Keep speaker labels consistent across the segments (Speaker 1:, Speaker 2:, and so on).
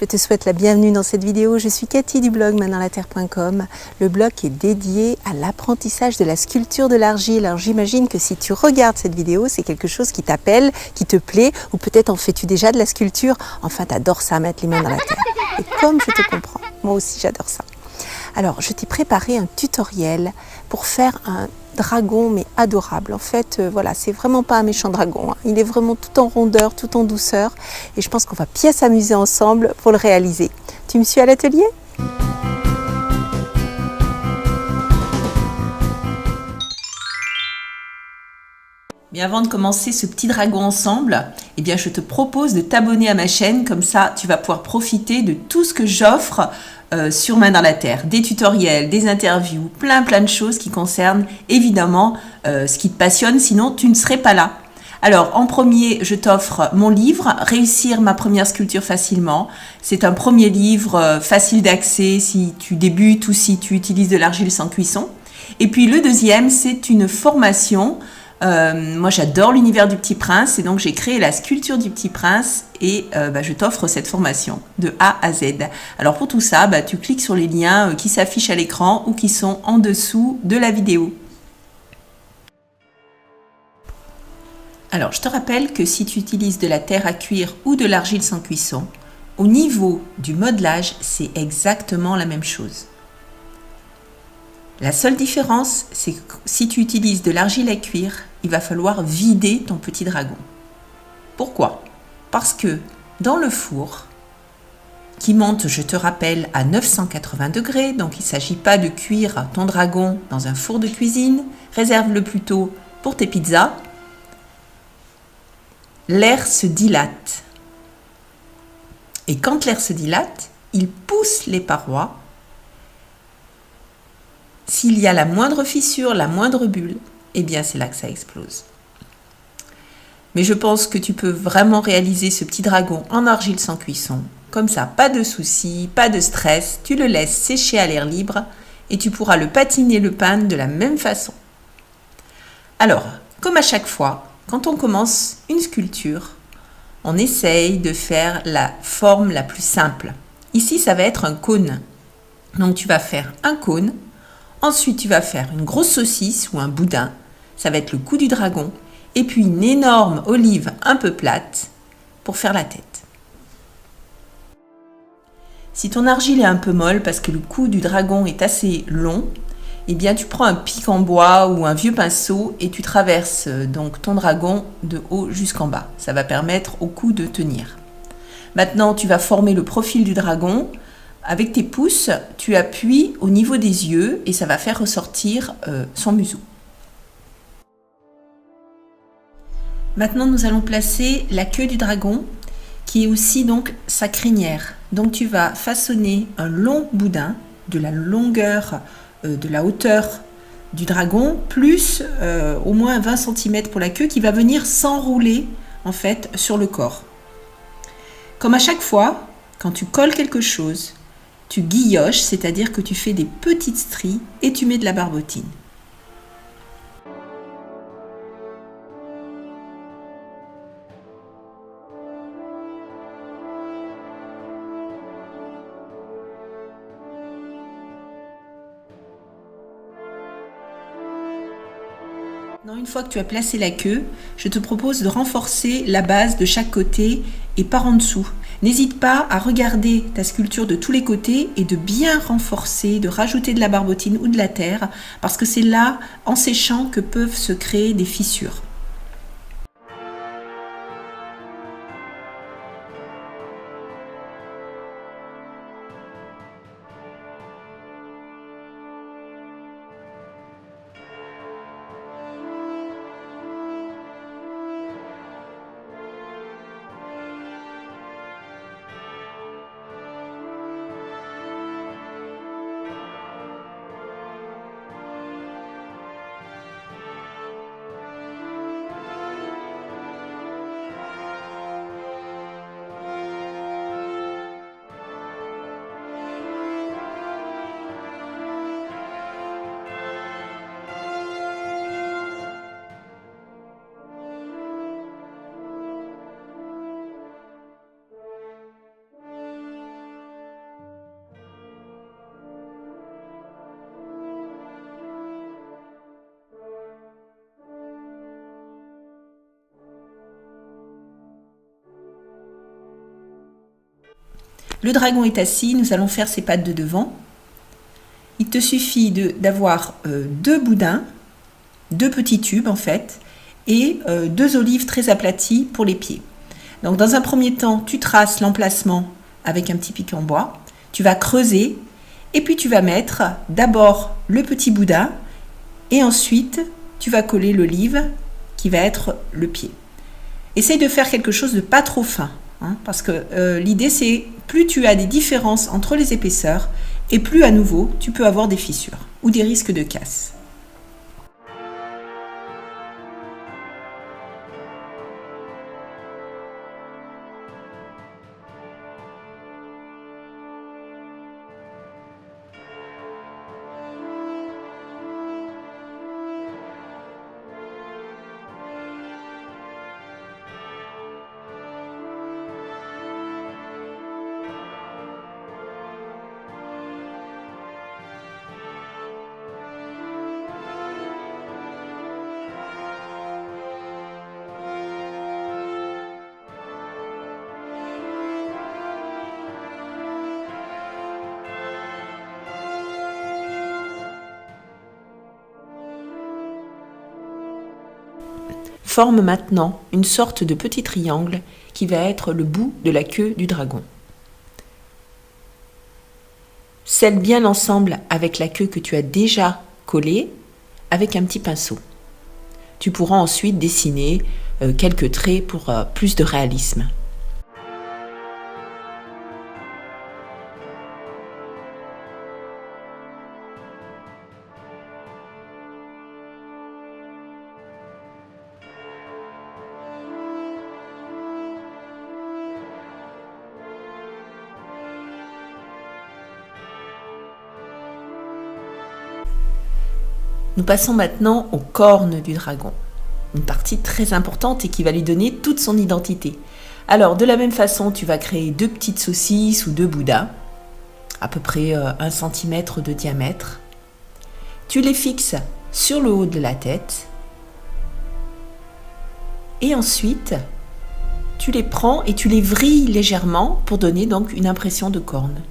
Speaker 1: Je te souhaite la bienvenue dans cette vidéo. Je suis Cathy du blog maindanslatterre.com, le blog qui est dédié à l'apprentissage de la sculpture de l'argile. Alors j'imagine que si tu regardes cette vidéo, c'est quelque chose qui t'appelle, qui te plaît, ou peut-être en fais-tu déjà de la sculpture. Enfin, tu adores ça, mettre les mains dans la terre. Et comme je te comprends, moi aussi j'adore ça. Alors, je t'ai préparé un tutoriel pour faire un dragon, mais adorable. En fait, voilà, c'est vraiment pas un méchant dragon, hein. Il est vraiment tout en rondeur, tout en douceur. Et je pense qu'on va bien s'amuser ensemble pour le réaliser. Tu me suis à l'atelier ? Bien, avant de commencer ce petit dragon ensemble, eh bien, je te propose de t'abonner à ma chaîne. Comme ça, tu vas pouvoir profiter de tout ce que j'offre sur Main dans la Terre. Des tutoriels, des interviews, plein de choses qui concernent évidemment ce qui te passionne. Sinon, tu ne serais pas là. Alors, en premier, je t'offre mon livre « Réussir ma première sculpture facilement ». C'est un premier livre facile d'accès si tu débutes ou si tu utilises de l'argile sans cuisson. Et puis, le deuxième, c'est une formation. Moi j'adore l'univers du Petit Prince et donc j'ai créé la sculpture du Petit Prince et je t'offre cette formation de A à Z. Alors pour tout ça, tu cliques sur les liens qui s'affichent à l'écran ou qui sont en dessous de la vidéo. Alors je te rappelle que si tu utilises de la terre à cuire ou de l'argile sans cuisson, au niveau du modelage, c'est exactement la même chose. La seule différence, c'est que si tu utilises de l'argile à cuire, il va falloir vider ton petit dragon. Pourquoi ? Parce que dans le four, qui monte, je te rappelle, à 980 degrés, donc il ne s'agit pas de cuire ton dragon dans un four de cuisine, réserve-le plutôt pour tes pizzas, l'air se dilate. Et quand l'air se dilate, il pousse les parois. S'il y a la moindre fissure, la moindre bulle, eh bien c'est là que ça explose. Mais je pense que tu peux vraiment réaliser ce petit dragon en argile sans cuisson. Comme ça, pas de soucis, pas de stress, tu le laisses sécher à l'air libre et tu pourras le patiner, le peindre de la même façon. Alors, comme à chaque fois, quand on commence une sculpture, on essaye de faire la forme la plus simple. Ici, ça va être un cône. Donc tu vas faire un cône. Ensuite, tu vas faire une grosse saucisse ou un boudin, ça va être le cou du dragon, et puis une énorme olive un peu plate pour faire la tête. Si ton argile est un peu molle parce que le cou du dragon est assez long, eh bien tu prends un pic en bois ou un vieux pinceau et tu traverses donc ton dragon de haut jusqu'en bas. Ça va permettre au cou de tenir. Maintenant, tu vas former le profil du dragon. Avec tes pouces, tu appuies au niveau des yeux et ça va faire ressortir son museau. Maintenant, nous allons placer la queue du dragon qui est aussi donc sa crinière. Donc tu vas façonner un long boudin de la longueur, de la hauteur du dragon, plus au moins 20 cm pour la queue qui va venir s'enrouler en fait sur le corps. Comme à chaque fois, quand tu colles quelque chose, tu guilloches, c'est-à-dire que tu fais des petites stries et tu mets de la barbotine. Une fois que tu as placé la queue, je te propose de renforcer la base de chaque côté et par en dessous. N'hésite pas à regarder ta sculpture de tous les côtés et de bien renforcer, de rajouter de la barbotine ou de la terre, parce que c'est là, en séchant, que peuvent se créer des fissures. Le dragon est assis, nous allons faire ses pattes de devant. Il te suffit d'avoir 2 boudins, 2 petits tubes en fait, et 2 olives très aplaties pour les pieds. Donc dans un premier temps, tu traces l'emplacement avec un petit pic en bois, tu vas creuser, et puis tu vas mettre d'abord le petit boudin, et ensuite tu vas coller l'olive qui va être le pied. Essaye de faire quelque chose de pas trop fin, hein, parce que l'idée c'est plus tu as des différences entre les épaisseurs, et plus à nouveau tu peux avoir des fissures ou des risques de casse. Forme maintenant une sorte de petit triangle qui va être le bout de la queue du dragon. Scelle bien l'ensemble avec la queue que tu as déjà collée avec un petit pinceau. Tu pourras ensuite dessiner quelques traits pour plus de réalisme. Nous passons maintenant aux cornes du dragon, une partie très importante et qui va lui donner toute son identité. Alors de la même façon, tu vas créer 2 petites saucisses ou 2 boudins, à peu près 1 cm de diamètre. Tu les fixes sur le haut de la tête et ensuite tu les prends et tu les vrilles légèrement pour donner donc une impression de corne.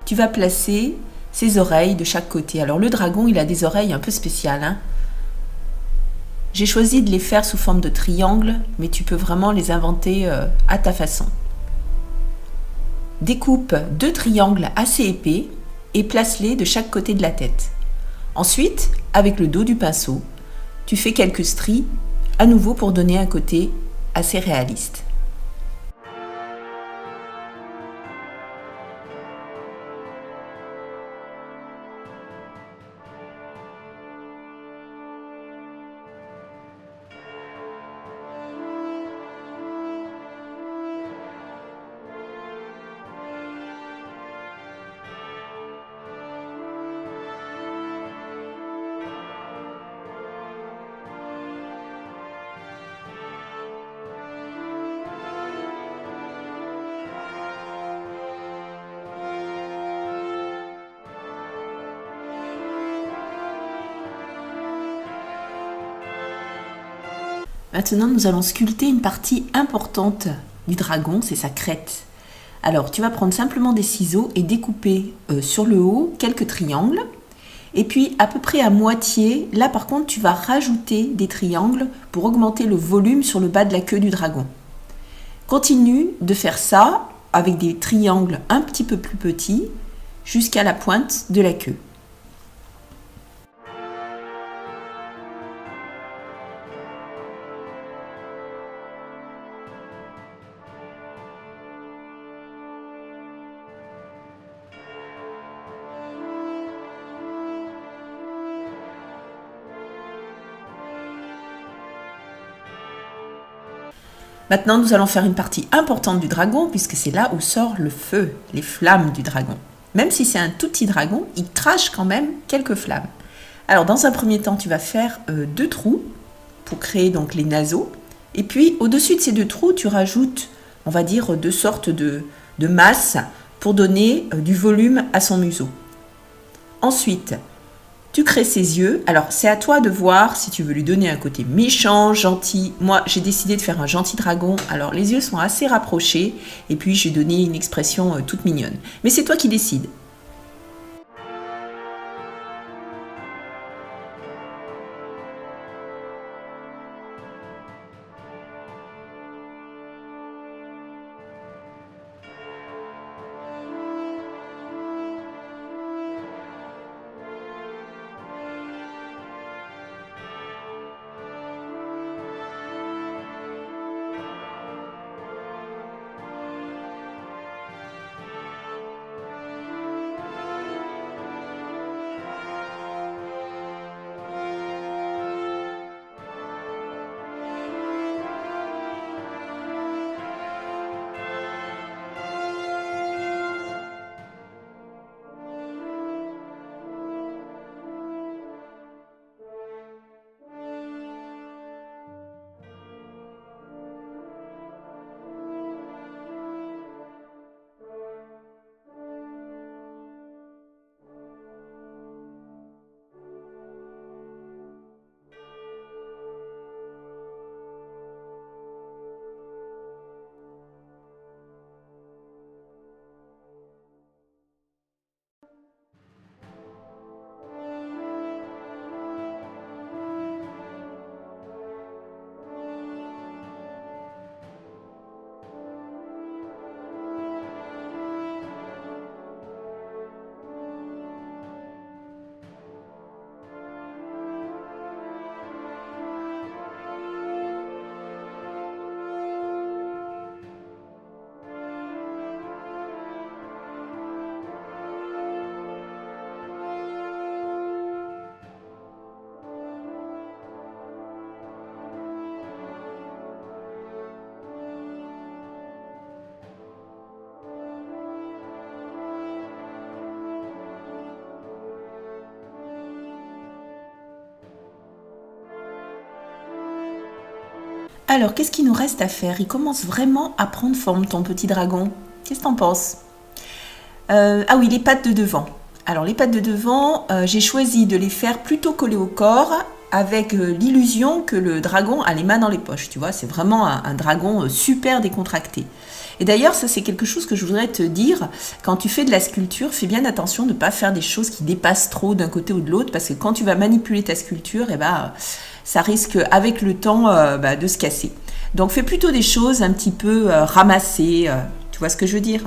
Speaker 1: Tu vas placer ses oreilles de chaque côté. Alors le dragon, il a des oreilles un peu spéciales, hein. J'ai choisi de les faire sous forme de triangle, mais tu peux vraiment les inventer à ta façon. Découpe 2 triangles assez épais et place-les de chaque côté de la tête. Ensuite, avec le dos du pinceau, tu fais quelques stries, à nouveau pour donner un côté assez réaliste. Maintenant, nous allons sculpter une partie importante du dragon, c'est sa crête. Alors, tu vas prendre simplement des ciseaux et découper sur le haut quelques triangles. Et puis, à peu près à moitié, là par contre, tu vas rajouter des triangles pour augmenter le volume sur le bas de la queue du dragon. Continue de faire ça avec des triangles un petit peu plus petits jusqu'à la pointe de la queue. Maintenant, nous allons faire une partie importante du dragon puisque c'est là où sort le feu, les flammes du dragon. Même si c'est un tout petit dragon, il crache quand même quelques flammes. Alors, dans un premier temps, tu vas faire 2 trous pour créer donc les naseaux. Et puis, au-dessus de ces 2 trous, tu rajoutes, on va dire, 2 sortes de masses pour donner du volume à son museau. Ensuite, tu crées ses yeux. Alors, c'est à toi de voir si tu veux lui donner un côté méchant, gentil. Moi, j'ai décidé de faire un gentil dragon. Alors, les yeux sont assez rapprochés. Et puis, j'ai donné une expression toute mignonne. Mais c'est toi qui décides. Alors, qu'est-ce qu'il nous reste à faire? Il commence vraiment à prendre forme, ton petit dragon. Qu'est-ce que t'en penses? Ah oui, les pattes de devant. Alors, les pattes de devant, j'ai choisi de les faire plutôt collées au corps avec l'illusion que le dragon a les mains dans les poches. Tu vois, c'est vraiment un dragon super décontracté. Et d'ailleurs, ça c'est quelque chose que je voudrais te dire. Quand tu fais de la sculpture, fais bien attention de ne pas faire des choses qui dépassent trop d'un côté ou de l'autre, parce que quand tu vas manipuler ta sculpture, eh ben, ça risque avec le temps de se casser. Donc fais plutôt des choses un petit peu ramassées, tu vois ce que je veux dire?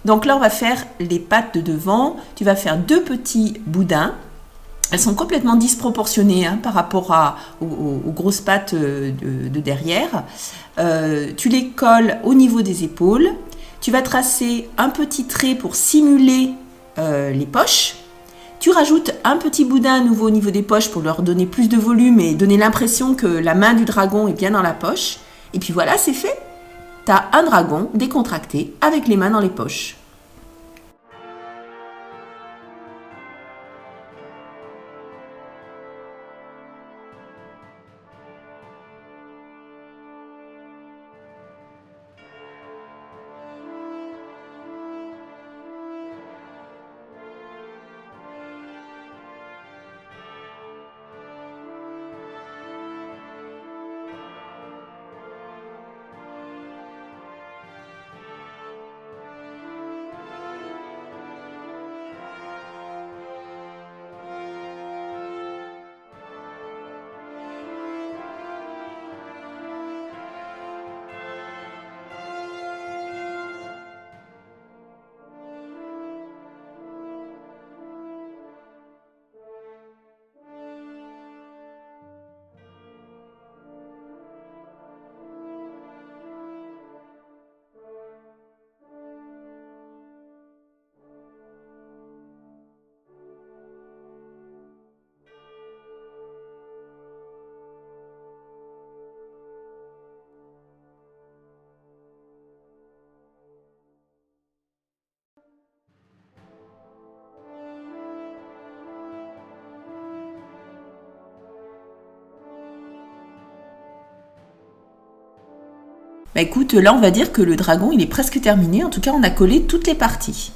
Speaker 1: Donc là, on va faire les pattes de devant. Tu vas faire 2 petits boudins. Elles sont complètement disproportionnées par rapport aux grosses pattes de derrière. Tu les colles au niveau des épaules. Tu vas tracer un petit trait pour simuler les poches. Tu rajoutes un petit boudin à nouveau au niveau des poches pour leur donner plus de volume et donner l'impression que la main du dragon est bien dans la poche. Et puis voilà, c'est fait. Tu as un dragon décontracté avec les mains dans les poches. Bah écoute, là on va dire que le dragon il est presque terminé, en tout cas on a collé toutes les parties.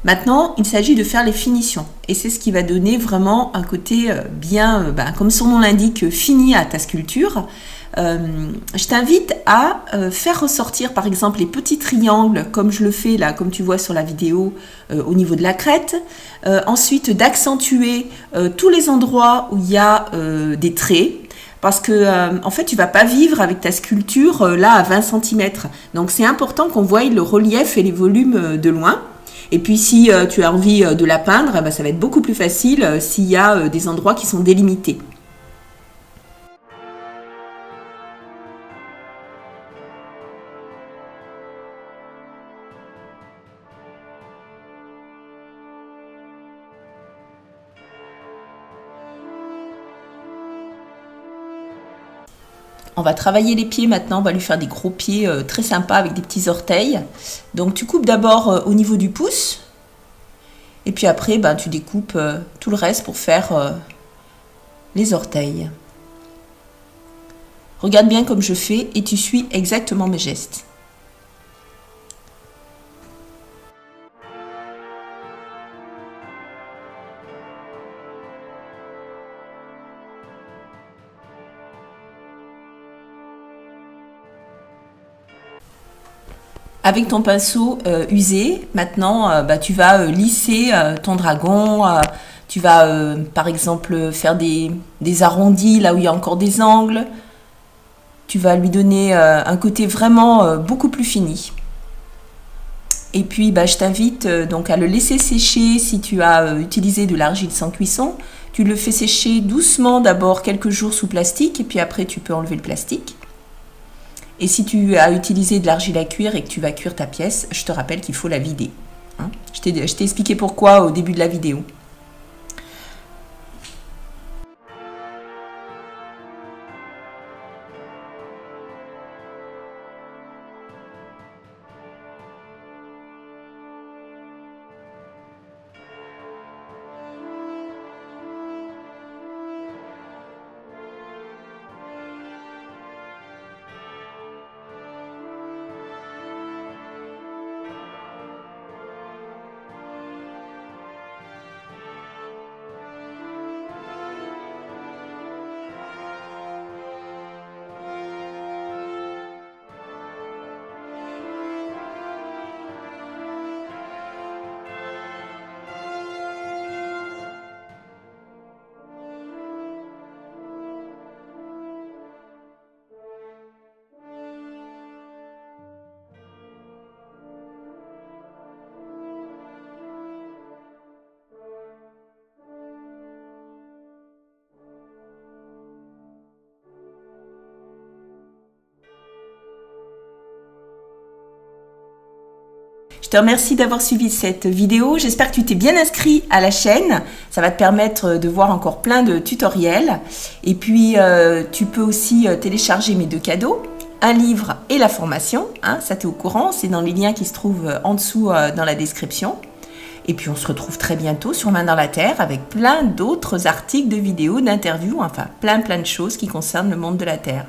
Speaker 1: Maintenant, il s'agit de faire les finitions et c'est ce qui va donner vraiment un côté bien, comme son nom l'indique, fini à ta sculpture. Je t'invite à faire ressortir par exemple les petits triangles comme je le fais là, comme tu vois sur la vidéo au niveau de la crête. Ensuite, d'accentuer tous les endroits où il y a des traits. Parce que en fait, tu vas pas vivre avec ta sculpture là à 20 cm. Donc c'est important qu'on voie le relief et les volumes de loin. Et puis si tu as envie de la peindre, ça va être beaucoup plus facile s'il y a des endroits qui sont délimités. On va travailler les pieds maintenant, on va lui faire des gros pieds très sympas avec des petits orteils. Donc tu coupes d'abord au niveau du pouce. Et puis après, tu découpes tout le reste pour faire les orteils. Regarde bien comme je fais et tu suis exactement mes gestes. Avec ton pinceau usé, maintenant, tu vas lisser ton dragon. Tu vas, par exemple, faire des arrondis là où il y a encore des angles. Tu vas lui donner un côté vraiment beaucoup plus fini. Et puis, je t'invite donc à le laisser sécher si tu as utilisé de l'argile sans cuisson. Tu le fais sécher doucement d'abord quelques jours sous plastique et puis après tu peux enlever le plastique. Et si tu as utilisé de l'argile à cuire et que tu vas cuire ta pièce, je te rappelle qu'il faut la vider. Hein, je t'ai expliqué pourquoi au début de la vidéo. Je te remercie d'avoir suivi cette vidéo. J'espère que tu t'es bien inscrit à la chaîne. Ça va te permettre de voir encore plein de tutoriels. Et puis, tu peux aussi télécharger mes 2 cadeaux, un livre et la formation. Hein, ça, tu es au courant. C'est dans les liens qui se trouvent en dessous dans la description. Et puis, on se retrouve très bientôt sur Main dans la Terre avec plein d'autres articles de vidéos, d'interviews, enfin plein de choses qui concernent le monde de la Terre.